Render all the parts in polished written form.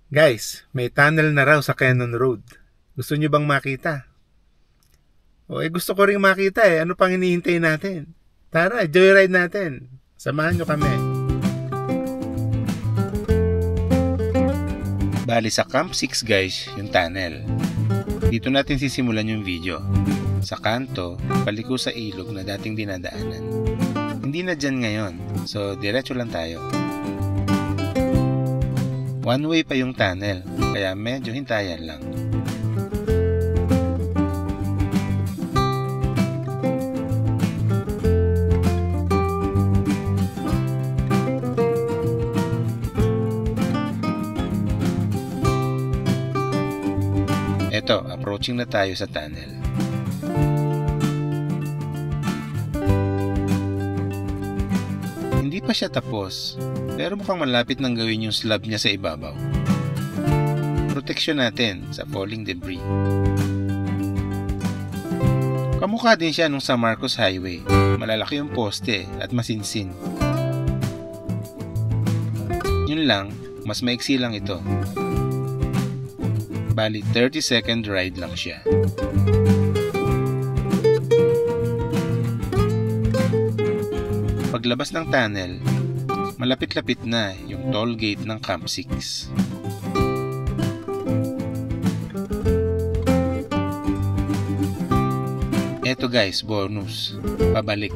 Guys, may tunnel na raw sa Cannon Road. Gusto nyo bang makita? Gusto ko ring makita eh. Ano pang hinihintay natin? Tara, joyride natin. Samahan nyo kami. Bali sa Camp 6 guys, yung tunnel. Dito natin sisimulan yung video. Sa kanto, paliko sa ilog na dating dinadaanan. Hindi na dyan ngayon, so diretso lang tayo. One way pa yung tunnel, kaya medyo hintayan lang. Eto, approaching na tayo sa tunnel. Hindi pa siya tapos, pero mukhang malapit nang gawin yung slab niya sa ibabaw. Proteksyon natin sa falling debris. Kamukha din siya nung sa Marcos Highway. Malalaki yung poste at masinsin. Yun lang, mas maiksi lang ito. Bali 30-second ride lang siya. Paglabas ng tunnel, malapit-lapit na yung toll gate ng Camp 6. Eto guys, bonus. Pabalik.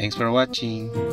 Thanks for watching.